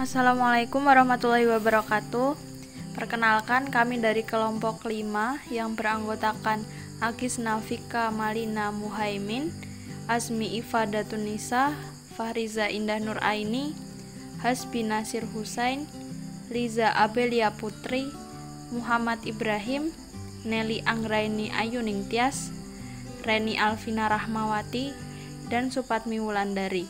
Assalamualaikum warahmatullahi wabarakatuh. Perkenalkan, kami dari kelompok 5 yang beranggotakan Akis Nafika Malina Muhaimin, Asmi Ifadatunisa, Fahriza Indah Nur Aini, Hasbi Nasir Husain, Liza Abelia Putri, Muhammad Ibrahim, Nelly Anggraini Ayuning Tias, Reni Alvina Rahmawati, dan Supatmi Wulandari.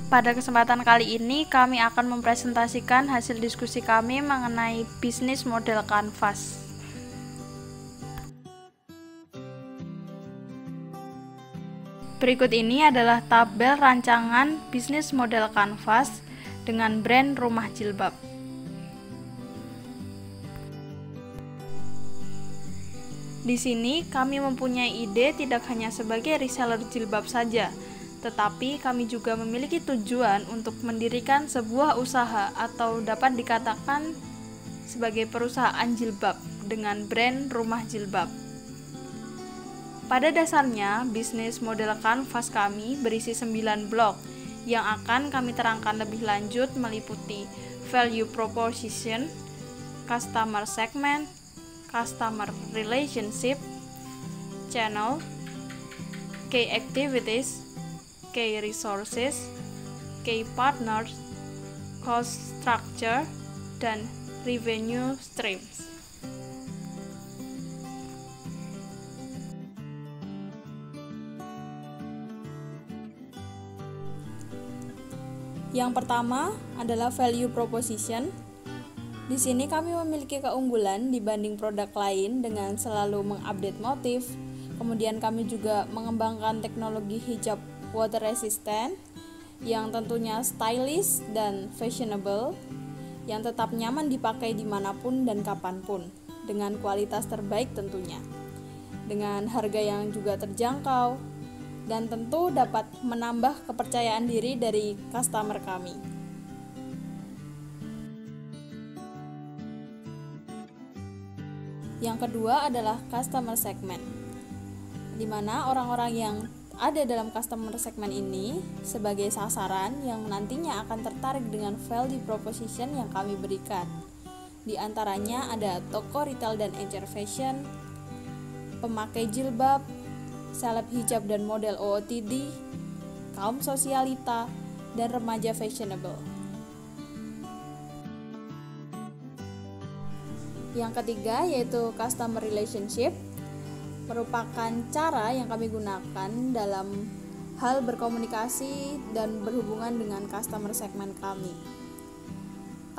Pada kesempatan kali ini kami akan mempresentasikan hasil diskusi kami mengenai bisnis model kanvas. Berikut ini adalah tabel rancangan bisnis model kanvas dengan brand rumah jilbab. Di sini kami mempunyai ide tidak hanya sebagai reseller jilbab saja, tetapi kami juga memiliki tujuan untuk mendirikan sebuah usaha atau dapat dikatakan sebagai perusahaan jilbab dengan brand rumah jilbab. Pada dasarnya, bisnis model kanvas kami berisi 9 blok yang akan kami terangkan lebih lanjut meliputi value proposition, customer segment, customer relationship, channel, key activities, key resources, key partners, cost structure, dan revenue streams. Yang pertama adalah value proposition. Di sini kami memiliki keunggulan dibanding produk lain dengan selalu mengupdate motif. Kemudian kami juga mengembangkan teknologi hijab water resistant yang tentunya stylish dan fashionable, yang tetap nyaman dipakai dimanapun dan kapanpun, dengan kualitas terbaik tentunya, dengan harga yang juga terjangkau, dan tentu dapat menambah kepercayaan diri dari customer kami. Yang kedua adalah customer segment, di mana orang-orang yang ada dalam customer segment ini sebagai sasaran yang nantinya akan tertarik dengan value proposition yang kami berikan. Di antaranya ada toko retail dan encer fashion, pemakai jilbab, seleb hijab dan model OOTD, kaum sosialita, dan remaja fashionable. Yang ketiga yaitu customer relationship, merupakan cara yang kami gunakan dalam hal berkomunikasi dan berhubungan dengan customer segment kami.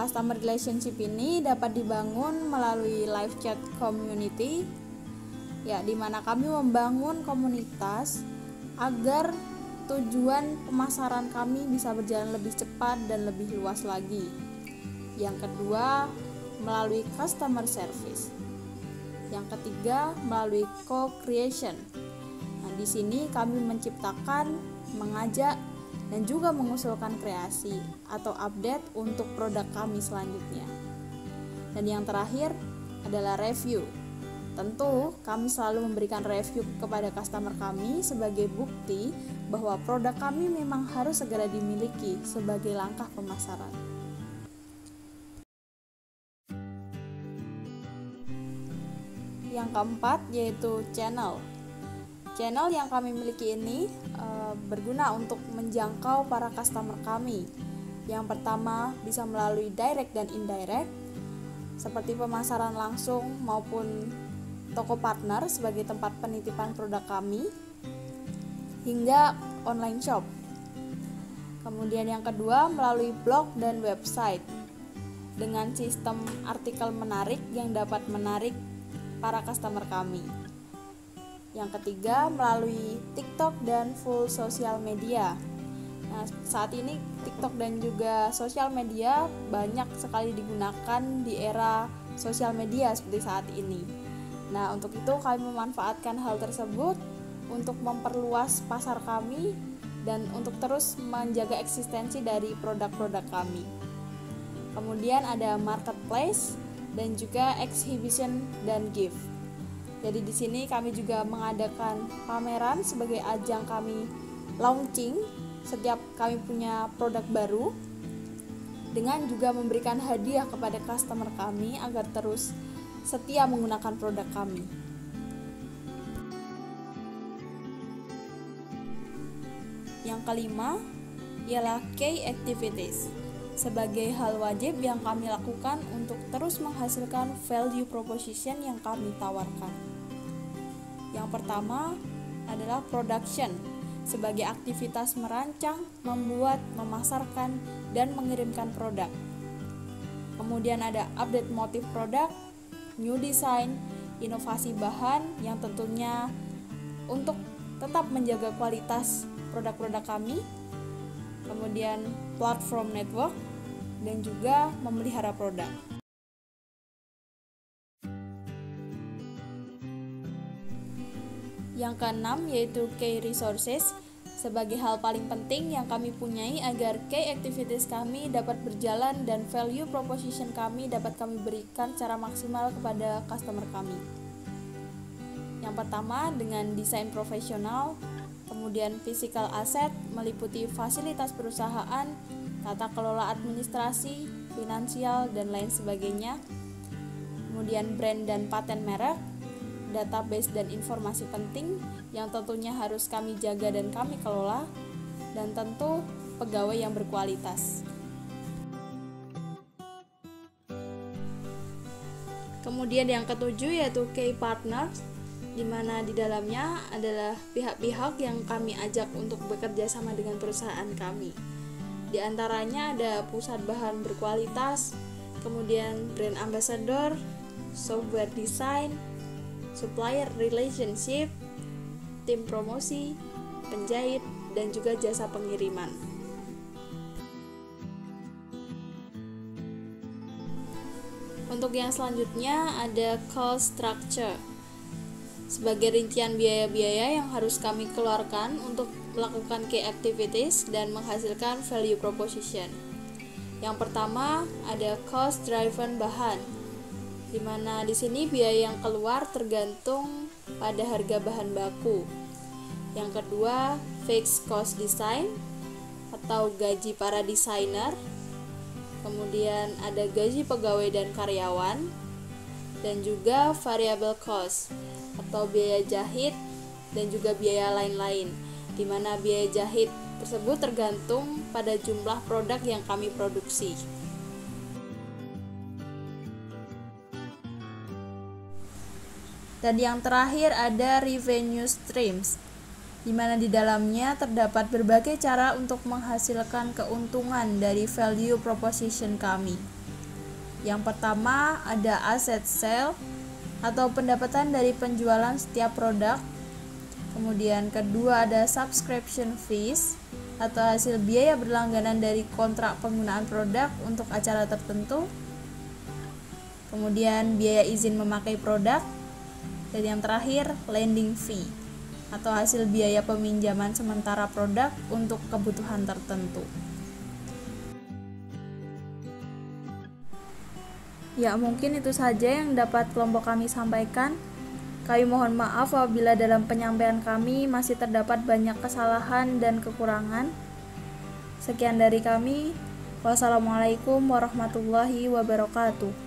Customer relationship ini dapat dibangun melalui live chat community, di mana kami membangun komunitas agar tujuan pemasaran kami bisa berjalan lebih cepat dan lebih luas lagi. Yang kedua, melalui customer service. Yang ketiga, melalui co-creation. Di sini kami menciptakan, mengajak, dan juga mengusulkan kreasi atau update untuk produk kami selanjutnya. Dan yang terakhir adalah review. Tentu, kami selalu memberikan review kepada customer kami sebagai bukti bahwa produk kami memang harus segera dimiliki sebagai langkah pemasaran. Yang keempat yaitu channel. Channel yang kami miliki ini berguna untuk menjangkau para customer kami. Yang pertama bisa melalui direct dan indirect, seperti pemasaran langsung maupun toko partner sebagai tempat penitipan produk kami, hingga online shop. Kemudian yang kedua melalui blog dan website dengan sistem artikel menarik yang dapat menarik para customer kami. Yang ketiga melalui TikTok dan full sosial media. Nah, saat ini TikTok dan juga sosial media banyak sekali digunakan di era sosial media seperti saat ini. Nah, untuk itu kami memanfaatkan hal tersebut untuk memperluas pasar kami dan untuk terus menjaga eksistensi dari produk-produk kami. Kemudian ada marketplace dan juga exhibition dan gift. Jadi di sini kami juga mengadakan pameran sebagai ajang kami launching setiap kami punya produk baru, dengan juga memberikan hadiah kepada customer kami agar terus setia menggunakan produk kami. Yang kelima ialah key activities, sebagai hal wajib yang kami lakukan untuk terus menghasilkan value proposition yang kami tawarkan. Yang pertama adalah production, sebagai aktivitas merancang, membuat, memasarkan, dan mengirimkan produk. Kemudian ada update motif produk, new design, inovasi bahan yang tentunya untuk tetap menjaga kualitas produk-produk kami. Kemudian platform network dan juga memelihara produk. Yang keenam yaitu key resources, sebagai hal paling penting yang kami punyai agar key activities kami dapat berjalan dan value proposition kami dapat kami berikan secara maksimal kepada customer kami. Yang pertama dengan desain profesional, kemudian physical asset meliputi fasilitas perusahaan, tata kelola administrasi, finansial, dan lain sebagainya. Kemudian brand dan paten merek, database dan informasi penting yang tentunya harus kami jaga dan kami kelola, dan tentu pegawai yang berkualitas. Kemudian yang ketujuh yaitu key partners, di mana di dalamnya adalah pihak-pihak yang kami ajak untuk bekerja sama dengan perusahaan kami. Di antaranya ada pusat bahan berkualitas, kemudian brand ambassador, software design, supplier relationship, tim promosi, penjahit, dan juga jasa pengiriman. Untuk yang selanjutnya ada cost structure, sebagai rincian biaya-biaya yang harus kami keluarkan untuk melakukan key activities dan menghasilkan value proposition. Yang pertama ada cost driven bahan, di mana di sini biaya yang keluar tergantung pada harga bahan baku. Yang kedua, fixed cost design atau gaji para desainer. Kemudian ada gaji pegawai dan karyawan, dan juga variable cost atau biaya jahit dan juga biaya lain-lain, di mana biaya jahit tersebut tergantung pada jumlah produk yang kami produksi. Dan yang terakhir ada revenue streams, di mana di dalamnya terdapat berbagai cara untuk menghasilkan keuntungan dari value proposition kami. Yang pertama ada asset sale atau pendapatan dari penjualan setiap produk. Kemudian kedua ada subscription fees atau hasil biaya berlangganan dari kontrak penggunaan produk untuk acara tertentu. Kemudian biaya izin memakai produk. Dan yang terakhir, lending fee atau hasil biaya peminjaman sementara produk untuk kebutuhan tertentu. Ya, mungkin itu saja yang dapat kelompok kami sampaikan. Kami mohon maaf apabila dalam penyampaian kami masih terdapat banyak kesalahan dan kekurangan. Sekian dari kami. Wassalamualaikum warahmatullahi wabarakatuh.